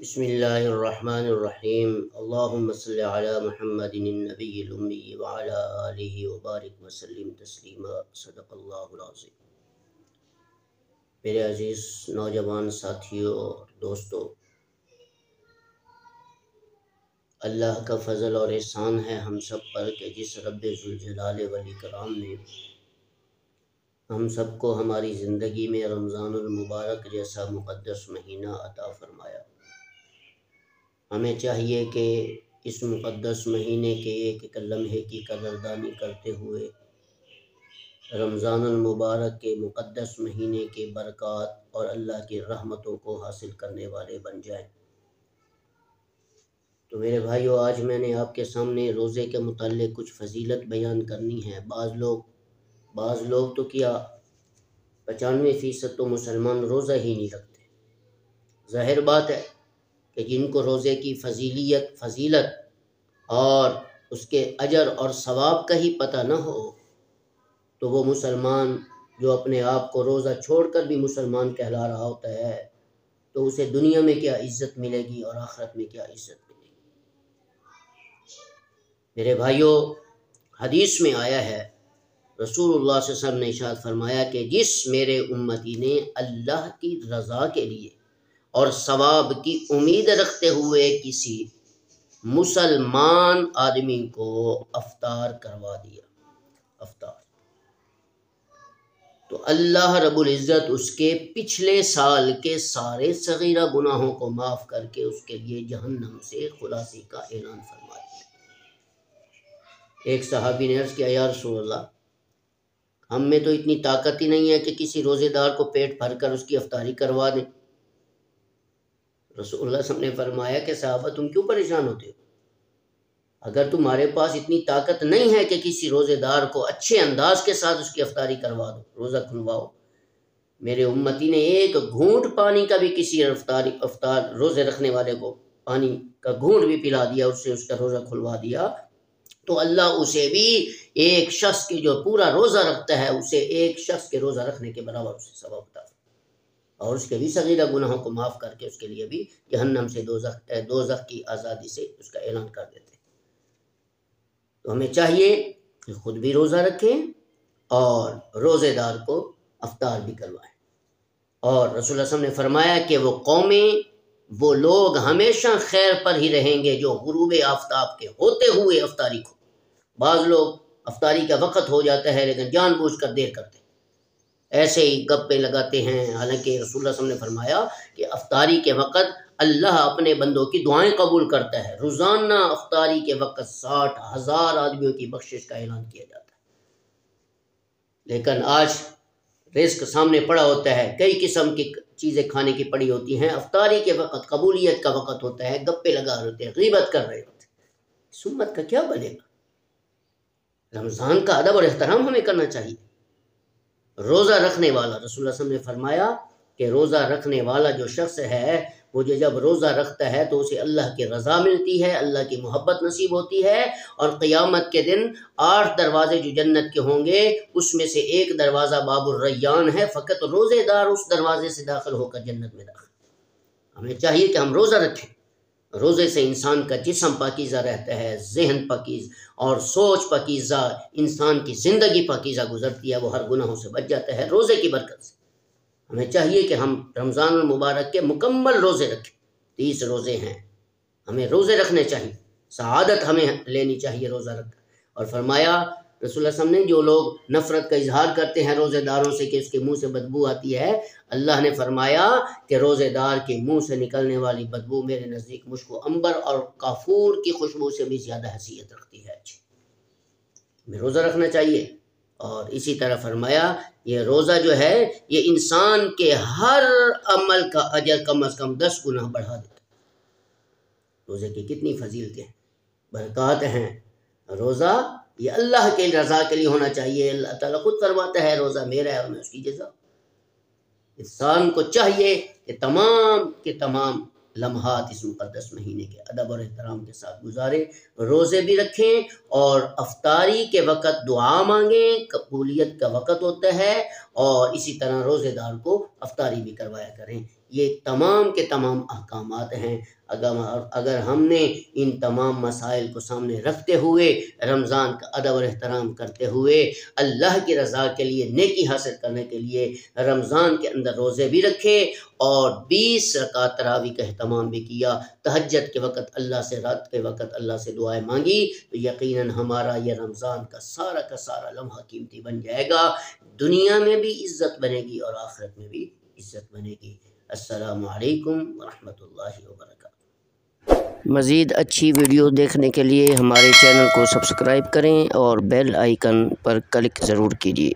بسم اللہ الرحمن الرحیم اللہم صلی علی محمد النبی الامی وعلی آلہ وبارک وسلم تسلیما صدق اللہ العظیم۔ میرے عزیز نوجوان ساتھیوں اور دوستو، اللہ کا فضل اور احسان ہے ہم سب پر کہ جس رب ذوالجلال والاکرام نے ہم سب کو ہماری زندگی میں رمضان المبارک جیسا مقدس مہینہ عطا فرمایا۔ ہمیں چاہیے کہ اس مقدس مہینے کے ایک ایک لمحے کی قدردانی کرتے ہوئے رمضان المبارک کے مقدس مہینے کے برکات اور اللہ کی رحمتوں کو حاصل کرنے والے بن جائیں۔ تو میرے بھائیو، آج میں نے آپ کے سامنے روزے کے متعلق کچھ فضیلت بیان کرنی ہے۔ بعض لوگ تو کیا 95% تو مسلمان روزہ ہی نہیں رکھتے۔ ظاہر بات ہے کہ جن کو روزے کی فضیلت اور اس کے اجر اور ثواب کا ہی پتہ نہ ہو تو وہ مسلمان جو اپنے آپ کو روزہ چھوڑ کر بھی مسلمان کہلا رہا ہوتا ہے تو اسے دنیا میں کیا عزت ملے گی اور آخرت میں کیا عزت ملے گی۔ میرے بھائیو، حدیث میں آیا ہے، رسول اللہ صلی اللہ علیہ وسلم نے ارشاد فرمایا کہ جس میرے امتی نے اللہ کی رضا کے لیے اور ثواب کی امید رکھتے ہوئے کسی مسلمان آدمی کو افطار کروا دیا، تو اللہ رب العزت اس کے پچھلے سال کے سارے صغیرہ گناہوں کو معاف کر کے اس کے لیے جہنم سے خلاصی کا اعلان فرما دیا۔ ایک صحابی نے عرض کیا، یا رسول اللہ، ہم میں تو اتنی طاقت ہی نہیں ہے کہ کسی روزے دار کو پیٹ بھر کر اس کی افطاری کروا دیں۔ رسول اللہ صلی اللہ علیہ وسلم نے فرمایا کہ صحابہ، تم کیوں پریشان ہوتے ہو؟ اگر تمہارے پاس اتنی طاقت نہیں ہے کہ کسی روزے دار کو اچھے انداز کے ساتھ اس کی افطاری کروا دو، روزہ کھلواؤ، میرے امتی نے ایک گھونٹ پانی کا بھی کسی افطار روزے رکھنے والے کو پانی کا گھونٹ بھی پلا دیا، اس سے اس کا روزہ کھلوا دیا، تو اللہ اسے بھی ایک شخص کی جو پورا روزہ رکھتا ہے اسے ایک شخص کے روزہ رکھنے کے برابر اسے ثواب عطا فرماتا ہے، اور اس کے بھی صغیرہ گناہوں کو معاف کر کے اس کے لیے بھی جہنم سے دوزخ کی آزادی سے اس کا اعلان کر دیتے ہیں۔ تو ہمیں چاہیے کہ خود بھی روزہ رکھیں اور روزے دار کو افطار بھی کروائیں۔ اور رسول اللہ صلی اللہ علیہ وسلم نے فرمایا کہ وہ لوگ ہمیشہ خیر پر ہی رہیں گے جو غروب آفتاب کے ہوتے ہوئے افطاری کو۔ بعض لوگ افطاری کا وقت ہو جاتا ہے لیکن جان بوجھ کر دیر کرتے ہیں، ایسے ہی گپے لگاتے ہیں، حالانکہ رسول اللہ صلی اللہ علیہ وسلم نے فرمایا کہ افطاری کے وقت اللہ اپنے بندوں کی دعائیں قبول کرتا ہے۔ روزانہ افطاری کے وقت 60,000 آدمیوں کی بخشش کا اعلان کیا جاتا ہے، لیکن آج رزق سامنے پڑا ہوتا ہے، کئی قسم کی چیزیں کھانے کی پڑی ہوتی ہیں، افطاری کے وقت قبولیت کا وقت ہوتا ہے، گپے لگا رہے ہوتے ہیں، غیبت کر رہے ہوتے ہیں، اس امت کا کیا بنے گا؟ رمضان کا ادب اور احترام ہمیں کرنا چاہیے۔ روزہ رکھنے والا، رسول اللہ صلی اللہ علیہ وسلم نے فرمایا کہ روزہ رکھنے والا جو شخص ہے وہ جب روزہ رکھتا ہے تو اسے اللہ کی رضا ملتی ہے، اللہ کی محبت نصیب ہوتی ہے، اور قیامت کے دن 8 دروازے جو جنت کے ہوں گے اس میں سے ایک دروازہ باب الریان ہے، فقط روزے دار اس دروازے سے داخل ہو کر جنت میں داخل۔ ہمیں چاہیے کہ ہم روزہ رکھیں۔ روزے سے انسان کا جسم پاکیزہ رہتا ہے، ذہن پاکیز اور سوچ پاکیزہ، انسان کی زندگی پاکیزہ گزرتی ہے، وہ ہر گناہوں سے بچ جاتا ہے روزے کی برکت سے۔ ہمیں چاہیے کہ ہم رمضان المبارک کے مکمل روزے رکھیں۔ 30 روزے ہیں، ہمیں روزے رکھنے چاہیے، سعادت ہمیں لینی چاہیے روزہ رکھ کر۔ اور فرمایا رسول اللہ صلی اللہ علیہ وسلم نے، جو لوگ نفرت کا اظہار کرتے ہیں روزے داروں سے کہ اس کے منہ سے بدبو آتی ہے، اللہ نے فرمایا کہ روزے دار کے منہ سے نکلنے والی بدبو میرے نزدیک مشک و عنبر اور کافور کی خوشبو سے بھی زیادہ حیثیت رکھتی ہے۔ ہمیں روزہ رکھنا چاہیے۔ اور اسی طرح فرمایا یہ روزہ جو ہے یہ انسان کے ہر عمل کا اجر کم از کم 10 گنا بڑھا دیتا ہے۔ روزے کی کتنی فضیلتیں ہیں، برکات ہیں۔ روزہ یہ اللہ کے رضا کے لیے ہونا چاہیے۔ اللہ تعالیٰ خود فرماتا ہے روزہ میرا ہے اور میں اس کی جزا۔ انسان کو چاہیے کہ تمام کے تمام لمحات اس مقدس مہینے کے ادب اور احترام کے ساتھ گزارے، روزے بھی رکھیں اور افطاری کے وقت دعا مانگیں، قبولیت کا وقت ہوتا ہے، اور اسی طرح روزے دار کو افطاری بھی کروایا کریں۔ یہ تمام کے تمام احکامات ہیں۔ اگر ہم نے ان تمام مسائل کو سامنے رکھتے ہوئے، رمضان کا ادب اور احترام کرتے ہوئے، اللہ کی رضا کے لیے، نیکی حاصل کرنے کے لیے رمضان کے اندر روزے بھی رکھے اور 20 رکعت تراویح کا اہتمام بھی کیا، تہجد کے وقت اللہ سے، رات کے وقت اللہ سے دعائیں مانگی، تو یقیناً ہمارا یہ رمضان کا سارا لمحہ قیمتی بن جائے گا۔ دنیا میں بھی عزت بنے گی اور آخرت میں بھی عزت بنے گی۔ السلام علیکم ورحمۃ اللہ وبرکاتہ۔ مزید اچھی ویڈیو دیکھنے کے لیے ہمارے چینل کو سبسکرائب کریں اور بیل آئیکن پر کلک ضرور کیجیے۔